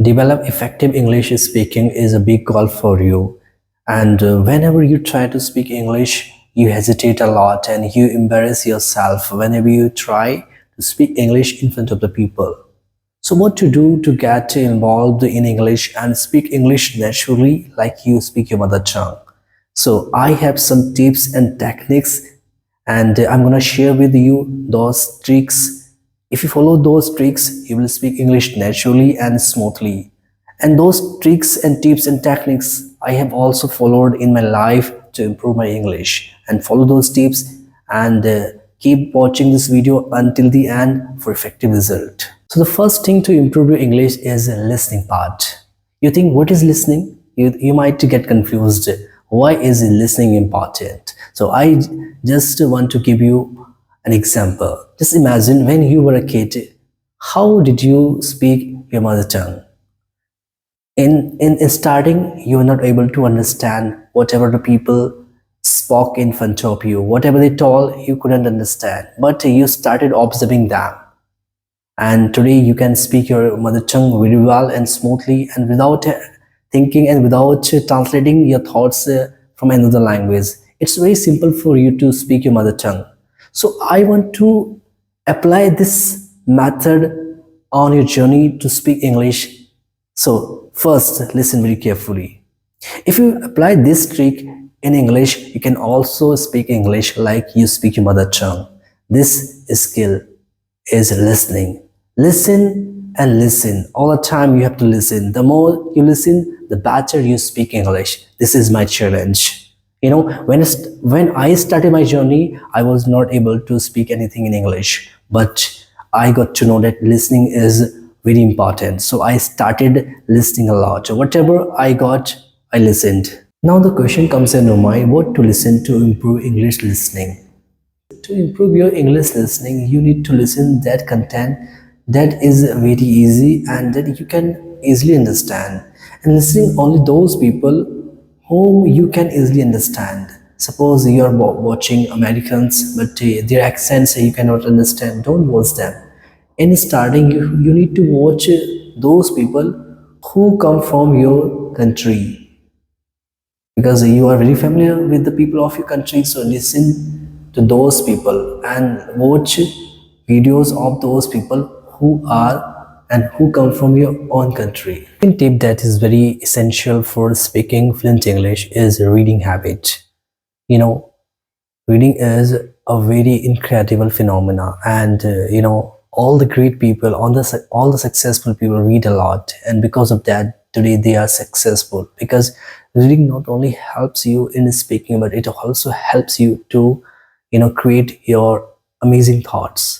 Develop effective English speaking is a big goal for you. And whenever you try to speak English, you hesitate a lot and you embarrass yourself whenever you try to speak English in front of the people. So what to do to get involved in English and speak English naturally like you speak your mother tongue? So I have some tips and techniques, and I'm going to share with you those tricks. If you follow those tricks, you will speak English naturally and smoothly. And those tricks and tips and techniques I have also followed in my life to improve my English. And follow those tips and keep watching this video until the end for effective result. So the first thing to improve your English is the listening part. You think, what is listening? You might get confused. Why is listening important? So I just want to give you an example. Just imagine when you were a kid, how did you speak your mother tongue? In starting, you were not able to understand whatever the people spoke in front of you. Whatever they told, you couldn't understand. But you started observing them. And today you can speak your mother tongue very well and smoothly and without thinking and without translating your thoughts from another language. It's very simple for you to speak your mother tongue. So I want to apply this method on your journey to speak English. So first, listen very carefully. If you apply this trick in English, you can also speak English like you speak your mother tongue. This skill is listening. Listen and listen. All the time you have to listen. The more you listen, the better you speak English. This is my challenge. You know, when I started my journey, I was not able to speak anything in English. But I got to know that listening is very important. So I started listening a lot. Whatever I got, I listened. Now the question comes in your mind, what to listen to improve English listening? To improve your English listening, you need to listen that content that is very easy and that you can easily understand, and listening only those people whom you can easily understand. Suppose you are watching Americans, but their accents you cannot understand. Don't watch them. In starting, you need to watch those people who come from your country, because you are very familiar with the people of your country. So listen to those people and watch videos of those people who are and who come from your own country. Second tip that is very essential for speaking fluent English is reading habit. You know, reading is a very incredible phenomena, and all the great people, all the successful people read a lot, and because of that today they are successful. Because reading not only helps you in speaking, but it also helps you to create your amazing thoughts.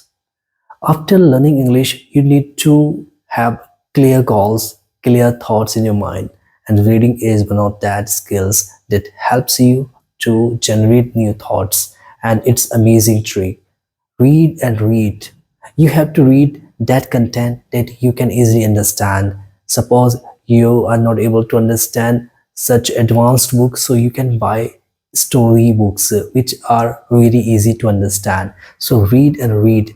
After learning English, you need to have clear goals, clear thoughts in your mind, and reading is one of that skills that helps you to generate new thoughts. And it's amazing trick. Read and read. You have to read that content that you can easily understand. Suppose you are not able to understand such advanced books, so you can buy story books which are really easy to understand. So read and read.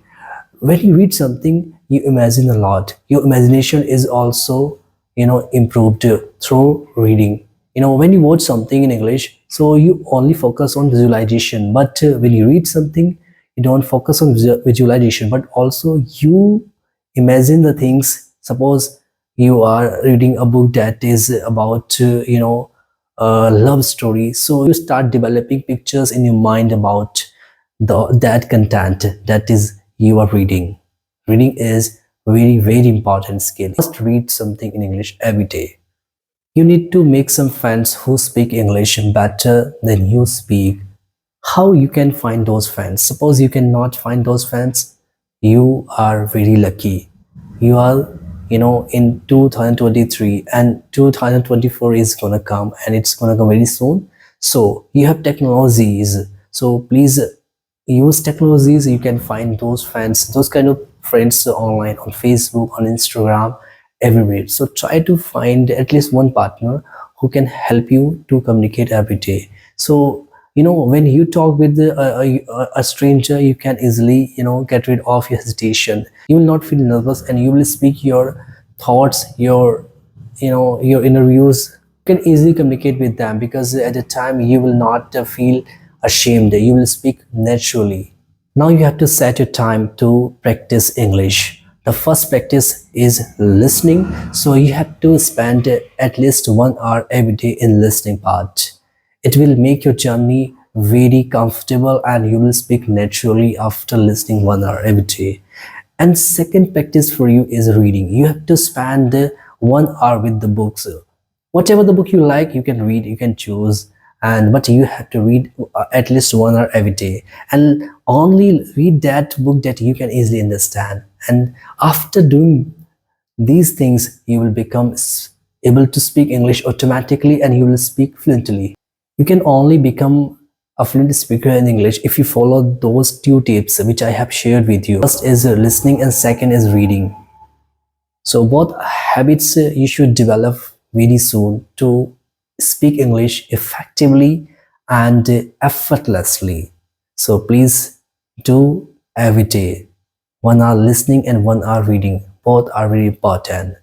When you read something, you imagine a lot. Your imagination is also improved through reading. When you watch something in English, so you only focus on visualization, but when you read something, you don't focus on visualization, but also you imagine the things. Suppose you are reading a book that is about a love story, so you start developing pictures in your mind about that content that is you are reading. Reading is very, very important skill. You must read something in English every day. You need to make some friends who speak English better than you speak. How you can find those friends? Suppose you cannot find those friends, you are very lucky. You are in 2023, and 2024 is gonna come, and it's gonna come very soon. So you have technologies, so please use technologies. You can find those friends, those kind of friends online, on Facebook, on Instagram, everywhere. So try to find at least one partner who can help you to communicate every day. So when you talk with a stranger, you can easily get rid of your hesitation. You will not feel nervous, and you will speak your thoughts, your your interviews, you can easily communicate with them, because at the time you will not feel ashamed. You will speak naturally. Now you have to set your time to practice English. The first practice is listening. So you have to spend at least 1 hour every day in listening part. It will make your journey very comfortable and you will speak naturally after listening 1 hour every day. And second practice for you is reading. You have to spend 1 hour with the books. Whatever the book you like, you can read, you can choose, and but you have to read at least 1 hour every day, and only read that book that you can easily understand. And after doing these things, you will become able to speak English automatically and you will speak fluently. You can only become a fluent speaker in English if you follow those two tips which I have shared with you. First is listening and second is reading. So both habits you should develop very soon to speak English effectively and effortlessly. So please do every day. 1 hour listening and 1 hour reading. Both are very important.